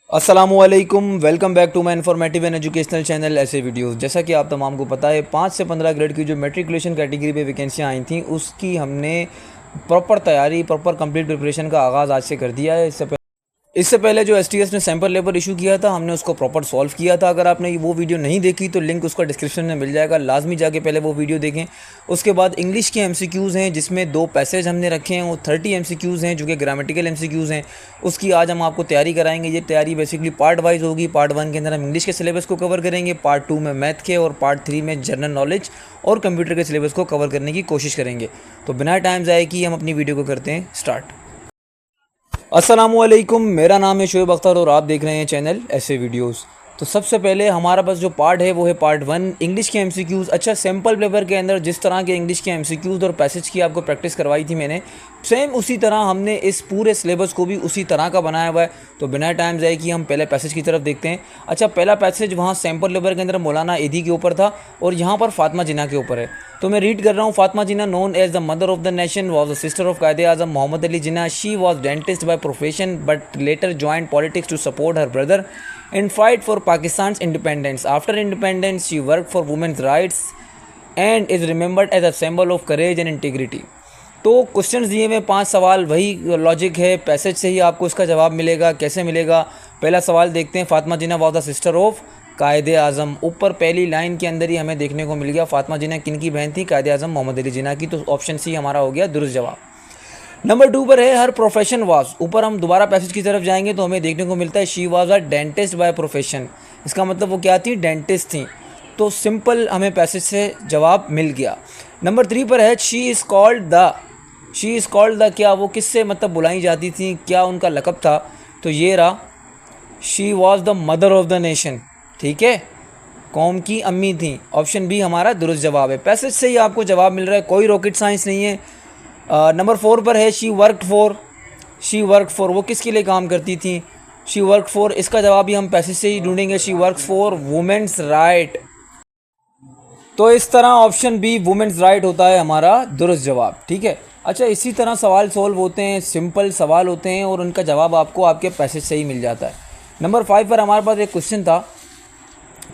अस्सलामुअलैकुम, welcome back to my informative and educational channel ऐसे videos. जैसा कि आप तमाम को पता है 5 से 15 ग्रेड की जो मेट्रिकुलेशन कैटेगरी पे वैकेंसियाँ आई थी उसकी हमने प्रॉपर तैयारी प्रॉपर कंप्लीट प्रिपरेशन का आगाज़ आज से कर दिया है। इससे पहले जो एसटीएस ने सैम्पल पेपर इशू किया था हमने उसको प्रॉपर सॉल्व किया था। अगर आपने वो वीडियो नहीं देखी तो लिंक उसका डिस्क्रिप्शन में मिल जाएगा, लाजमी जाके पहले वो वीडियो देखें। उसके बाद इंग्लिश के एमसीक्यूज़ हैं जिसमें 2 पैसेज हमने रखे हैं, वो 30 एमसीक्यूज़ हैं जो कि ग्रामेटिकल एमसीक्यूज़ हैं। उसकी आज हम आपको तैयारी कराएंगे। ये तैयारी बेसिकली पार्ट वाइज होगी। पार्ट 1 के अंदर हम इंग्लिश के सिलेबस को कवर करेंगे, पार्ट 2 में मैथ के और पार्ट 3 में जनरल नॉलेज और कंप्यूटर के सिलेबस को कवर करने की कोशिश करेंगे। तो बिना टाइम ज़ाये किए हम अपनी वीडियो को करते हैं स्टार्ट। अस्सलामुअलैकुम, मेरा नाम है शोएब अख्तर और आप देख रहे हैं चैनल ऐसे वीडियोस। तो सबसे पहले हमारा पास जो पार्ट है वो है पार्ट 1 इंग्लिश के एमसीक्यूज़। अच्छा, सैम्पल पेपर के अंदर जिस तरह के इंग्लिश के एमसीक्यूज़ और पैसेज की आपको प्रैक्टिस करवाई थी मैंने, सेम उसी तरह हमने इस पूरे सिलेबस को भी उसी तरह का बनाया हुआ है। तो बिना टाइम ज़ाये कि हम पहले पैसेज की तरफ देखते हैं। अच्छा, पहला पैसेज वहाँ सैम्पल पेपर के अंदर मौलाना ईदी के ऊपर था और यहाँ पर फातिमा जिन्ना के ऊपर है। तो मैं रीड कर रहा हूँ। Fatima Jinnah, known as the mother of the nation, was the sister of Quaid e Azam Mohammad Ali Jinnah. She was dentist by profession but later joined politics to support her brother and fight for Pakistan's independence. After independence, she worked for women's rights and is remembered as a symbol of courage and integrity. तो questions दिए हुए 5 सवाल, वही logic है, passage से ही आपको इसका जवाब मिलेगा। कैसे मिलेगा? पहला सवाल देखते हैं। फातिमा जिन्ना was the sister of Quaid e आज़म। ऊपर पहली लाइन के अंदर ही हमें देखने को मिल गया फातिमा जिन्ना किन की बहन थी? कायदे आज़म मोहम्मद अली जिन्ना की। तो ऑप्शन सी हमारा हो गया दुरुस्त जवाब। नंबर 2 पर है हर प्रोफेशन वाज। ऊपर हम दोबारा पैसेज की तरफ जाएंगे तो हमें देखने को मिलता है she was a dentist by profession. इसका मतलब वो क्या थी? डेंटिस्ट थी। तो सिंपल हमें पैसेज से जवाब मिल गया। नंबर 3 पर है शी इज़ कॉल्ड द क्या वो किससे मतलब बुलाई जाती थी? क्या उनका लक़ब था? तो ये रहा, she was the mother of the nation. ठीक है, कौम की अम्मी थी। ऑप्शन बी हमारा दुरुस्त जवाब है। पैसेज से ही आपको जवाब मिल रहा है, कोई रॉकेट साइंस नहीं है। नंबर 4 पर है शी वर्कड फॉर वो किसके लिए काम करती थी? शी वर्क फॉर, इसका जवाब भी हम पैसेज से ही ढूंढेंगे। She work for women's right. तो इस तरह ऑप्शन बी वुमेन्स राइट होता है हमारा दुरुस्त जवाब। ठीक है। अच्छा, इसी तरह सवाल सॉल्व होते हैं, सिंपल सवाल होते हैं और उनका जवाब आपको आपके पैसेज से ही मिल जाता है। नंबर 5 पर हमारे पास एक क्वेश्चन था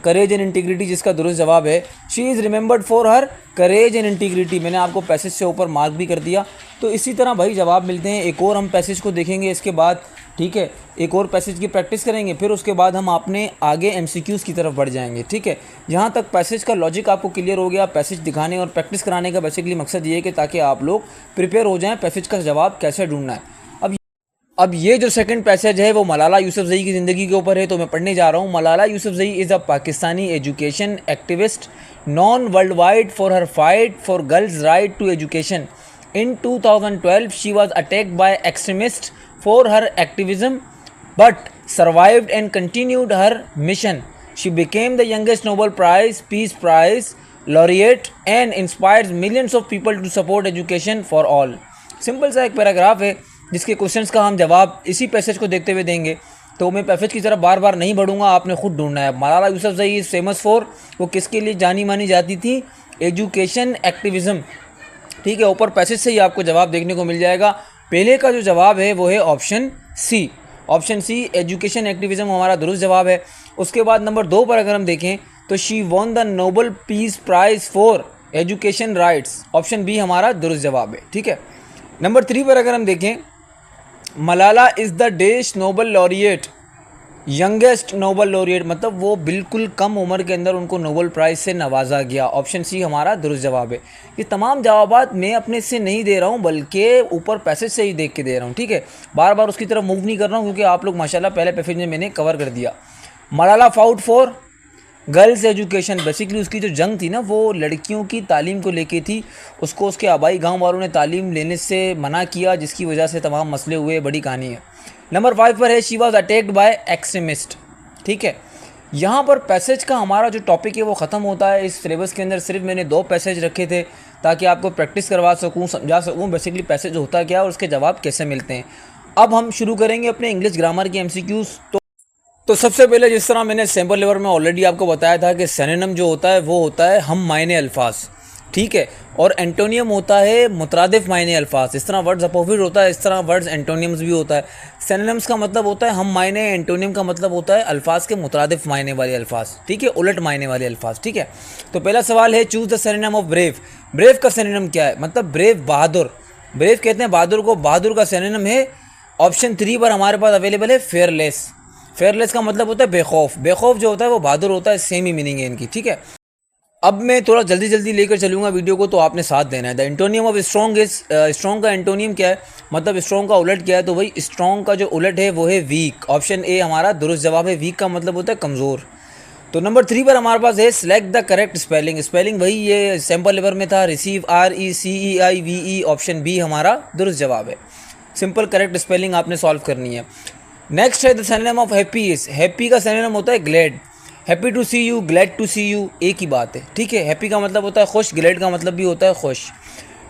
करेज एंड इंटीग्रिटी, जिसका दुरुस्त जवाब है she is remembered for her courage and integrity. मैंने आपको पैसेज से ऊपर मार्क भी कर दिया। तो इसी तरह भाई जवाब मिलते हैं। एक और हम पैसेज को देखेंगे इसके बाद। ठीक है, एक और पैसेज की प्रैक्टिस करेंगे, फिर उसके बाद हम अपने आगे एमसीक्यूज़ की तरफ बढ़ जाएंगे। ठीक है, यहाँ तक पैसेज का लॉजिक आपको क्लियर हो गया। पैसेज दिखाने और प्रैक्टिस कराने का बेसिकली मकसद ये है कि ताकि आप लोग प्रिपेयर हो जाएँ पैसेज का जवाब कैसे ढूंढना है। अब ये जो सेकंड पैसेज है वो मलाला यूसुफजई की ज़िंदगी के ऊपर है, तो मैं पढ़ने जा रहा हूँ। Malala Yousafzai is a Pakistani education activist known world wide for her fight for girls right to education. In 2012 she was attacked by extremist for her activism but survived and continued her mission. She became the youngest Nobel Peace Prize laureate and inspires millions of people to support education for all. Simple सा एक paragraph है जिसके questions का हम जवाब इसी passage को देखते हुए देंगे। तो मैं पैसेज की तरफ बार बार नहीं बढ़ूंगा, आपने खुद ढूंढना है। Malala Yousafzai is famous for, वो किसके लिए जानी मानी जाती थी? Education activism. ठीक है, ऊपर पैसेज से ही आपको जवाब देखने को मिल जाएगा। पहले का जो जवाब है वो है option C. Option C education activism हमारा दुरुस्त जवाब है। उसके बाद नंबर 2 पर अगर हम देखें तो she won the Nobel peace prize for education rights. Option B हमारा दुरुस्त जवाब है। ठीक है, नंबर 3 पर अगर हम देखें मलाला इज़ द देश Nobel laureate, youngest Nobel laureate, मतलब वो बिल्कुल कम उम्र के अंदर उनको नोबल प्राइज़ से नवाजा गया। ऑप्शन सी हमारा दुरुस्त जवाब है। ये तमाम जवाबात मैं अपने से नहीं दे रहा हूँ बल्कि ऊपर पैसेज से ही देख के दे रहा हूँ। ठीक है, बार बार उसकी तरफ मूव नहीं कर रहा हूँ क्योंकि आप लोग माशाल्लाह पहले पैसेज में मैंने कवर कर दिया। Malala fought for girls education, basically उसकी जो जंग थी ना वो लड़कियों की तालीम को लेके थी। उसको उसके आबाई गांव वालों ने तालीम लेने से मना किया, जिसकी वजह से तमाम मसले हुए। बड़ी कहानी है। नंबर 5 पर है she was attacked by extremist. ठीक है, यहाँ पर पैसेज का हमारा जो टॉपिक है वो ख़त्म होता है। इस सिलेबस के अंदर सिर्फ मैंने 2 पैसेज रखे थे ताकि आपको प्रैक्टिस करवा सकूँ, समझा सकूँ बेसिकली पैसेज होता क्या है और उसके जवाब कैसे मिलते हैं। अब हम शुरू करेंगे अपने इंग्लिश ग्रामर की एमसीक्यूज़। तो सबसे पहले जिस तरह मैंने सैम्पल लेवल में ऑलरेडी आपको बताया था कि सिनोनिम जो होता है वो होता है हम मायने अल्फाज। ठीक है। और एंटोनियम होता है मुतरादिफ मायने अल्फाज, इस तरह वर्ड्स अपोजिट होता है इस तरह वर्ड्स एंटोनियम्स भी होता है। सिनोनिम्स का मतलब होता है हम मायने, एंटोनियम का मतलब होता है अल्फाज के मुतरादिफ मायने वाले अल्फाज, ठीक है, उलट मायने वाले अल्फाज, ठीक है। तो पहला सवाल है choose the synonym of brave. Brave का सिनोनिम क्या है, मतलब ब्रेव बहादुर, ब्रेव कहते हैं बहादुर को, बहादुर का सिनोनिम है ऑप्शन 3 पर हमारे पास अवेलेबल है फेयरलेस। फेयरलेस का मतलब होता है बेखौफ, बेखौफ जो होता है वो बहादुर होता है, सेम ही मीनिंग है इनकी, ठीक है। अब मैं थोड़ा जल्दी जल्दी लेकर चलूँगा वीडियो को, तो आपने साथ देना है। The antonym of strong is, strong का एंटोनियम क्या है, मतलब स्ट्रॉन्ग का उलट क्या है, तो भाई स्ट्रॉन्ग का जो उलट है वो है वीक। ऑप्शन ए हमारा दुरुस्त जवाब है, वीक का मतलब होता है कमज़ोर। तो नंबर 3 पर हमारे पास है select the correct spelling. Spelling भाई ये सैम्पल पेपर में था, रिसीव RECEIVE, ऑप्शन बी हमारा दुरुस्त जवाब है। सिंपल करेक्ट स्पेलिंग आपने सॉल्व करनी है। नेक्स्ट है the synonym of happy is, happy का सिनोनिम होता है glad. Happy to see you, glad to see you, एक ही बात है, ठीक है। हैप्पी का मतलब होता है खुश, ग्लैड का मतलब भी होता है खुश।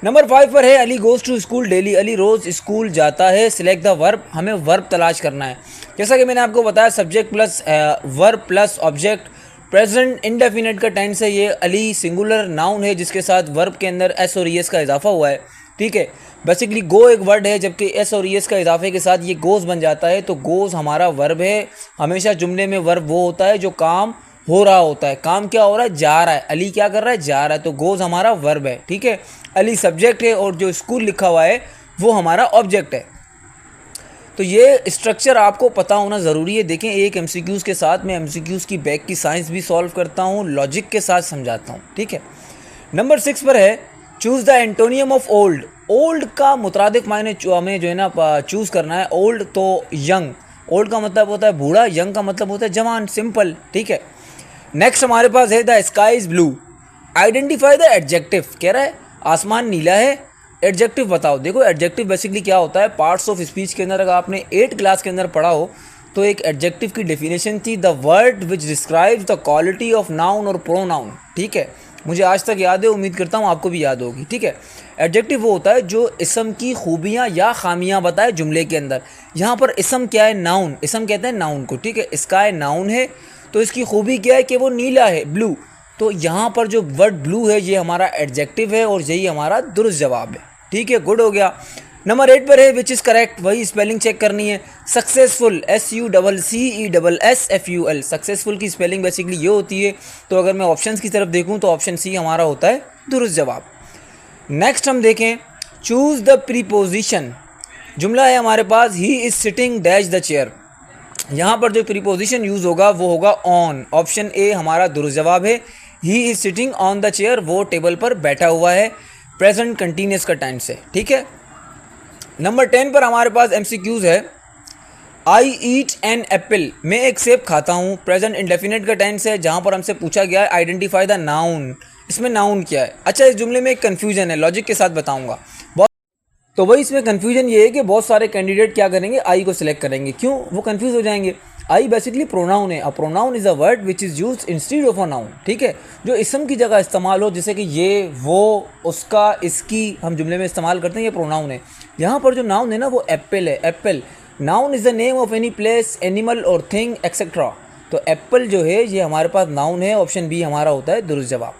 नंबर 5 पर है Ali goes to school daily, Ali रोज़ स्कूल जाता है। सिलेक्ट द वर्ब, हमें वर्ब तलाश करना है। जैसा कि मैंने आपको बताया subject plus verb plus object, present indefinite का टेंस है ये। अली सिंगुलर नाउन है जिसके साथ वर्ब के अंदर एस और ईएस का इजाफा हुआ है, ठीक है। बेसिकली गो एक वर्ड है, जबकि एस और ईएस का इजाफे के साथ ये गोज़ बन जाता है, तो गोज़ हमारा वर्ब है। हमेशा जुमले में वर्ब वो होता है जो काम हो रहा होता है। काम क्या हो रहा है, जा रहा है, अली क्या कर रहा है, जा रहा है, तो गोज़ हमारा वर्ब है, ठीक है। अली सब्जेक्ट है और जो स्कूल लिखा हुआ है वो हमारा ऑब्जेक्ट है। तो ये स्ट्रक्चर आपको पता होना ज़रूरी है। देखें एक एमसीक्यूज़ के साथ मैं एमसीक्यूज़ की बैक की साइंस भी सॉल्व करता हूँ, लॉजिक के साथ समझाता हूँ, ठीक है। नंबर 6 पर है choose the antonym of old. Old का मुतरादिफ मायने हमें जो है ना चूज़ करना है। ओल्ड तो यंग, ओल्ड का मतलब होता है बूढ़ा, यंग का मतलब होता है जवान, सिंपल, ठीक है। नेक्स्ट हमारे पास है the sky is blue. Identify the adjective, कह रहा है आसमान नीला है, एडजेक्टिव बताओ। देखो एडजेक्टिव बेसिकली क्या होता है, पार्ट्स ऑफ स्पीच के अंदर अगर आपने 8 क्लास के अंदर पढ़ा हो तो एक एडजेक्टिव की डेफिनेशन थी the word which describes the quality of noun और प्रोनाउन, ठीक है। मुझे आज तक याद है, उम्मीद करता हूँ आपको भी याद होगी, ठीक है। एडजेक्टिव वो होता है जो इसम की खूबियाँ या खामियाँ बताए जुमले के अंदर। यहाँ पर इसम क्या है, नाउन, इसम कहते हैं नाउन को, ठीक है। स्काई नाउन है तो इसकी खूबी क्या है कि वो नीला है, ब्लू। तो यहाँ पर जो वर्ड ब्लू है ये हमारा एडजेक्टिव है और यही हमारा दुरुस्त जवाब है, ठीक है, गुड हो गया। नंबर 8 पर है विच इज़ करेक्ट, वही स्पेलिंग चेक करनी है। सक्सेसफुल, SUCCESSFUL, सक्सेसफुल की स्पेलिंग बेसिकली ये होती है। तो अगर मैं ऑप्शंस की तरफ देखूँ तो ऑप्शन सी हमारा होता है दुरुस्त जवाब। नेक्स्ट हम देखें चूज़ द प्रीपोजिशन। जुमला है हमारे पास he is sitting dash the chair. यहाँ पर जो प्रीपोजिशन यूज़ होगा वो होगा ऑन। ऑप्शन ए हमारा दुरुस्त जवाब है। ही is sitting on the chair, वो टेबल पर बैठा हुआ है, प्रेजेंट कंटिन्यूस का टेंस है, ठीक है। नंबर 10 पर हमारे पास MCQs है आई ईट एन एप्पल, मैं एक सेब खाता हूँ, प्रेजेंट इंडेफिनिट का टेंस है। जहाँ पर हमसे पूछा गया है आइडेंटिफाई द नाउन, इसमें नाउन क्या है। अच्छा इस जुमले में एक कन्फ्यूजन है, लॉजिक के साथ बताऊँगा। तो वही इसमें कन्फ्यूजन ये है कि बहुत सारे कैंडिडेट क्या करेंगे, आई को सिलेक्ट करेंगे, क्यों, वो कंफ्यूज हो जाएंगे। आई बेसिकली प्रोनाउन है, a pronoun is a word which is used instead of a noun, ठीक है, जो इसम की जगह इस्तेमाल हो, जैसे कि ये, वो, उसका, इसकी, हम जुमले में इस्तेमाल करते हैं, ये प्रोनाउन है। यहाँ पर जो नाउन है ना वो एप्पल है, Apple. Noun is the name of any place, animal और थिंग एक्सेट्रा। तो एप्पल जो है ये हमारे पास नाउन है, ऑप्शन बी हमारा होता है दुरुस्त जवाब।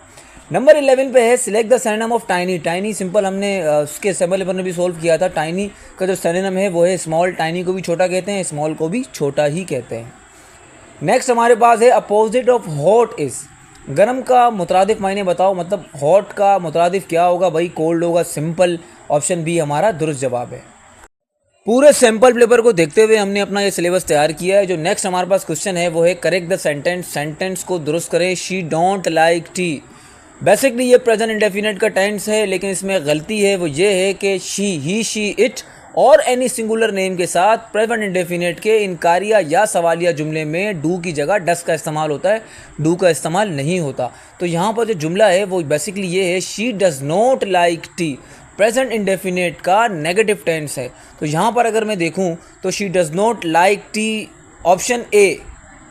नंबर 11 पे है select the synonym of tiny. Tiny simple हमने उसके सैम्पल पेपर में भी सोल्व किया था। टाइनी का जो सिनोनिम है वो है स्मॉल, टाइनी को भी छोटा कहते हैं, स्मॉल को भी छोटा ही कहते हैं। नेक्स्ट हमारे पास है अपोजिट ऑफ हॉट इज़। गर्म का मुतरादिफ मायने बताओ, मतलब हॉट का मुतरादिफ क्या होगा भाई, कोल्ड होगा, सिंपल। ऑप्शन बी हमारा दुरुस्त जवाब है। पूरे सैम्पल पेपर को देखते हुए हमने अपना ये सिलेबस तैयार किया है। जो नेक्स्ट हमारे पास क्वेश्चन है वो है करेक्ट द सेंटेंस, सेंटेंस को दुरुस्त करें। She don't like T, basically ये प्रेजेंट इंडेफिनिट का टेंस है, लेकिन इसमें गलती है वो ये है कि शी, ही, शी, इट और एनी सिंगुलर नेम के साथ प्रेजेंट इंडेफिनिट के इनकारिया या सवालिया जुमले में डू की जगह डस का इस्तेमाल होता है, डू का इस्तेमाल नहीं होता। तो यहाँ पर जो जुमला है वो बेसिकली ये है she does not like T, present indefinite का नेगेटिव टेंस है। तो यहाँ पर अगर मैं देखूँ तो she does not like T, option A,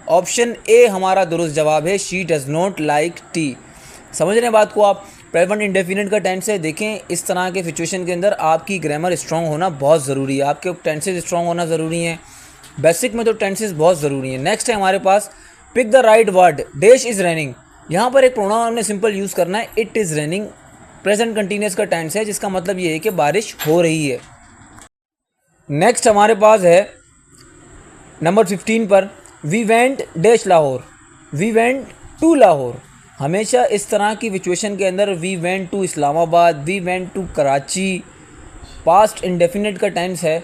option A हमारा दुरुस्त जवाब है, she does not like T. समझ रहे हैं बात को आप, प्रेजेंट इंडेफिनिट का टेंस है। देखें इस तरह के सिचुएशन के अंदर आपकी ग्रामर स्ट्रॉन्ग होना बहुत ज़रूरी है, आपके टेंसेज स्ट्रॉन्ग होना ज़रूरी है, बेसिक में तो टेंसेज बहुत ज़रूरी है। नेक्स्ट है हमारे पास pick the right word, dash is raining. यहाँ पर एक प्रोनाउन हमने सिंपल यूज़ करना है, it is raining, present continuous का टेंस है, जिसका मतलब ये है कि बारिश हो रही है। नेक्स्ट हमारे पास है नंबर 15 पर, we went dash Lahore, we went to Lahore. हमेशा इस तरह की सिचुएशन के अंदर we went to Islamabad, we went to Karachi, past indefinite का टेंस है,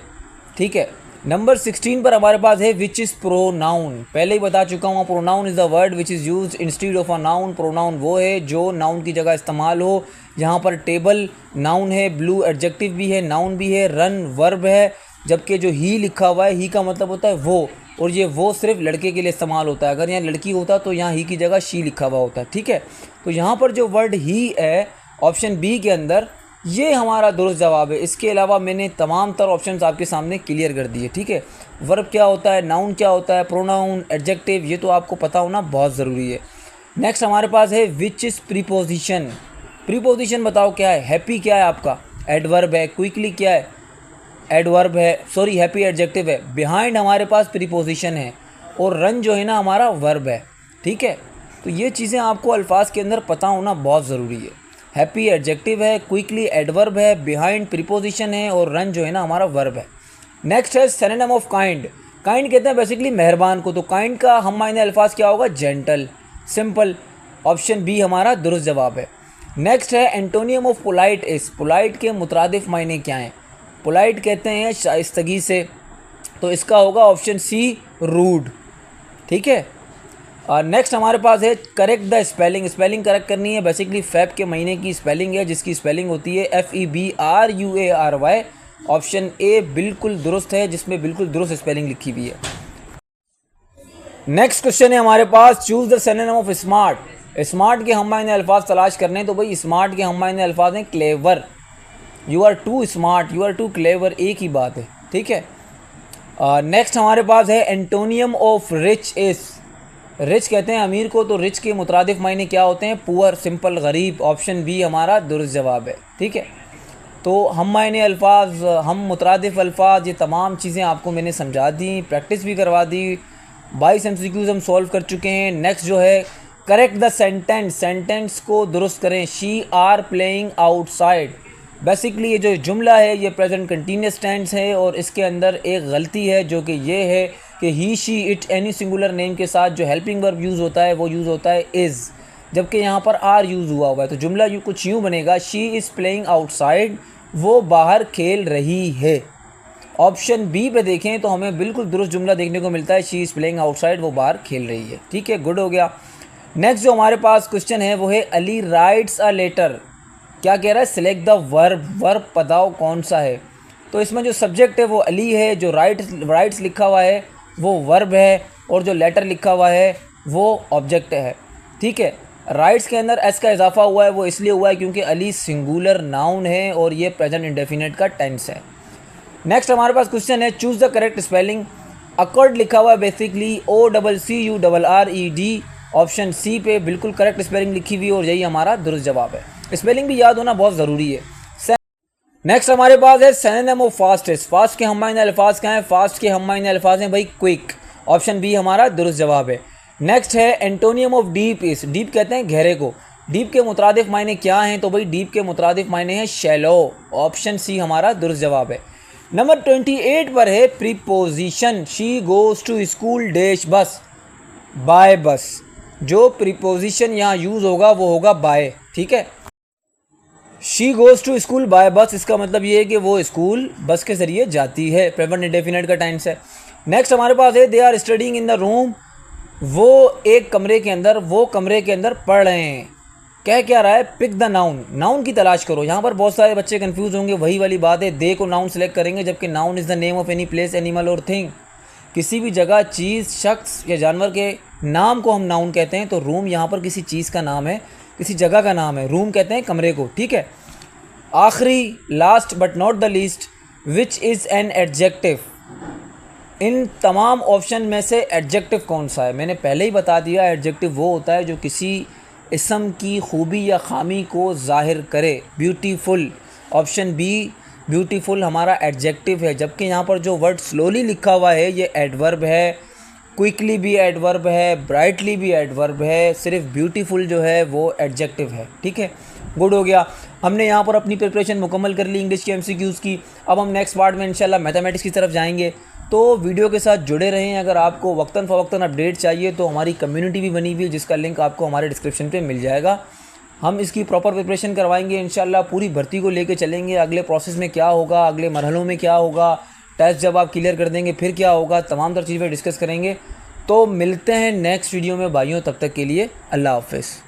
ठीक है। नंबर 16 पर हमारे पास है विच इज़ प्रोनाउन। पहले ही बता चुका हूँ, pronoun is the word which is use instead of a noun. Pronoun वो है जो नाउन की जगह इस्तेमाल हो। यहाँ पर टेबल नाउन है, ब्लू एडजेक्टिव भी है, नाउन भी है, रन वर्ब है, जबकि जो ही लिखा हुआ है, ही का मतलब होता है वो, और ये वो सिर्फ लड़के के लिए इस्तेमाल होता है। अगर यहाँ लड़की होता तो यहाँ ही की जगह शी लिखा हुआ होता है, ठीक है। तो यहाँ पर जो वर्ड ही है ऑप्शन बी के अंदर, ये हमारा दुरुस्त जवाब है। इसके अलावा मैंने तमाम तर ऑप्शंस आपके सामने क्लियर कर दिए, ठीक है। वर्ब क्या होता है, नाउन क्या होता है, प्रोनाउन, एडजेक्टिव, ये तो आपको पता होना बहुत ज़रूरी है। नेक्स्ट हमारे पास है विच इज़ प्रीपोजिशन। प्रीपोजिशन बताओ क्या है। हैप्पी क्या है आपका, एडवर्ब है। क्विकली क्या है, एडवर्ब है, सॉरी हैप्पी एडजेक्टिव है। बिहाइंड हमारे पास प्रीपोजिशन है, और रन जो है ना हमारा वर्ब है, ठीक है। तो ये चीज़ें आपको अल्फाज के अंदर पता होना बहुत ज़रूरी है। हैप्पी एडजेक्टिव है, क्विकली एडवर्ब है, बिहाइंड प्रीपोजिशन है, और रन जो है ना हमारा वर्ब है। नेक्स्ट है सिनोनिम ऑफ काइंड। काइंड कहते हैं बेसिकली मेहरबान को, तो काइंड का हम मायने अल्फाज क्या होगा, जेंटल, सिंपल। ऑप्शन बी हमारा दुरुस्त जवाब है। नेक्स्ट है एंटोनियम ऑफ पोलाइट इस। पोलाइट के मुतरादिफ मायने क्या हैं। पोलाइट कहते हैं शाइस्तगी से, तो इसका होगा ऑप्शन सी रूड, ठीक है। नेक्स्ट हमारे पास है correct the spelling. Spelling correct करनी है। बेसिकली फेब के महीने की स्पेलिंग है, जिसकी स्पेलिंग होती है FEBRUARY। ऑप्शन ए बिल्कुल दुरुस्त है, जिसमें बिल्कुल दुरुस्त स्पेलिंग लिखी हुई है। नेक्स्ट क्वेश्चन है हमारे पास, choose the synonym of smart. Smart के हम मायने अल्फाज तलाश करने, तो भाई स्मार्ट के हम मायने अल्फाज हैं clever. You are too smart, you are too clever, एक ही बात है, ठीक है। नेक्स्ट हमारे पास है एंटोनियम ऑफ रिच इस। रिच कहते हैं अमीर को, तो रिच के मुतरादिफ मायने क्या होते हैं, पुअर, सिंपल, गरीब। ऑप्शन बी हमारा दुरुस्त जवाब है, ठीक है। तो हम मायने अल्फाज, हम मुतरादिफ अल्फाज, ये तमाम चीज़ें आपको मैंने समझा दी, प्रैक्टिस भी करवा दी। 22 MCQs हम सॉल्व कर चुके हैं। नेक्स्ट जो है करेक्ट द सेंटेंस। सेंटेंस को दुरुस्त करें। She are playing outside. Basically ये जो जुमला है ये प्रेजेंट कंटिन्यूस टेंस है, और इसके अंदर एक गलती है जो कि ये है कि he she it any singular name के साथ जो हेल्पिंग वर्ब यूज़ होता है वो यूज़ होता है इज़, जबकि यहाँ पर आर यूज़ हुआ हुआ है। तो जुमला कुछ यूँ बनेगा, शी इज़ प्लेइंग आउटसाइड, वो बाहर खेल रही है। ऑप्शन बी पे देखें तो हमें बिल्कुल दुरुस्त जुमला देखने को मिलता है, शी इज़ प्लेइंग आउटसाइड, वो बाहर खेल रही है, ठीक है, गुड हो गया। नेक्स्ट जो हमारे पास क्वेश्चन है वो है अली राइट्स अ लेटर। क्या कह रहा है, सिलेक्ट द वर्ब। वर्ब बताओ कौन सा है। तो इसमें जो सब्जेक्ट है वो अली है, जो राइट्स लिखा हुआ है वो वर्ब है, और जो लेटर लिखा हुआ है वो ऑब्जेक्ट है, ठीक है। राइट्स के अंदर एस का इजाफा हुआ है, वो इसलिए हुआ है क्योंकि अली सिंगुलर नाउन है, और ये प्रेजेंट इंडेफिनिट का टेंस है। नेक्स्ट हमारे पास क्वेश्चन है choose the correct spelling. Accord लिखा हुआ है बेसिकली OCCURRED। ऑप्शन सी पे बिल्कुल करेक्ट स्पेलिंग लिखी हुई है, और यही हमारा दुरुस्त जवाब है। स्पेलिंग भी याद होना बहुत ज़रूरी है। नेक्स्ट हमारे पास है सिनोनिम ऑफ फास्टेस्ट। फास्ट के हम मायने अल्फाज क्या हैं, फास्ट के हम मायने अल्फाज हैं भाई क्विक। ऑप्शन बी हमारा दुरुस्त जवाब है। नेक्स्ट है एंटोनियम ऑफ डीप इस। डीप कहते हैं गहरे को। डीप के मुतरादिफ मायने क्या हैं, तो भाई डीप के मुतरादिफ मायने हैं शैलो। ऑप्शन सी हमारा दुरुस्त जवाब है। नंबर 28 पर है preposition. She goes to school dash bus, by bus. जो प्रीपोजिशन यहाँ यूज़ होगा वो होगा बाय, ठीक है। She goes to school by bus, इसका मतलब ये है कि वो स्कूल बस के ज़रिए जाती है, प्रेजेंट इंडेफिनिट का टेंस है। नेक्स्ट हमारे पास है they are studying in the room. वो एक कमरे के अंदर, वो कमरे के अंदर पढ़ रहे हैं। कह क्या रहा है, पिक द नाउन। नाउन की तलाश करो। यहाँ पर बहुत सारे बच्चे कंफ्यूज होंगे, वही वाली बात है, दे को नाउन सेलेक्ट करेंगे, जबकि noun is the name of any place, animal और थिंग। किसी भी जगह, चीज़, शख्स या जानवर के नाम को हम नाउन कहते हैं। तो रूम यहाँ पर किसी चीज़ का नाम है, किसी जगह का नाम है। रूम कहते हैं कमरे को, ठीक है। आखिरी, last but not the least, which is an adjective. इन तमाम ऑप्शन में से एडजेक्टिव कौन सा है। मैंने पहले ही बता दिया, एडजेक्टिव वो होता है जो किसी इसम की खूबी या खामी को ज़ाहिर करे। ब्यूटीफुल, ऑप्शन बी ब्यूटीफुल हमारा एडजेक्टिव है, जबकि यहाँ पर जो वर्ड स्लोली लिखा हुआ है ये एडवर्ब है। क्विकली भी एडवर्ब है, ब्राइटली भी एडवर्ब है, सिर्फ ब्यूटीफुल जो है वो एडजेक्टिव है, ठीक है। गुड हो गया। हमने यहाँ पर अपनी प्रिपरेशन मुकम्मल कर ली इंग्लिश के एमसीक्यूज़ की। अब हम नेक्स्ट पार्ट में इंशाल्लाह मैथमेटिक्स की तरफ जाएंगे। तो वीडियो के साथ जुड़े रहें। अगर आपको वक्तन फ़वक्तन अपडेट चाहिए तो हमारी कम्युनिटी भी बनी हुई है, जिसका लिंक आपको हमारे डिस्क्रिप्शन पे मिल जाएगा। हम इसकी प्रॉपर प्रिपरेशन करवाएंगे इंशाल्लाह, पूरी भर्ती को लेके चलेंगे। अगले प्रोसेस में क्या होगा, अगले मरहलों में क्या होगा, टेस्ट जब आप क्लियर कर देंगे फिर क्या होगा, तमाम तर चीज़ें डिस्कस करेंगे। तो मिलते हैं नेक्स्ट वीडियो में भाइयों, तब तक के लिए अल्लाह हाफ़िज़।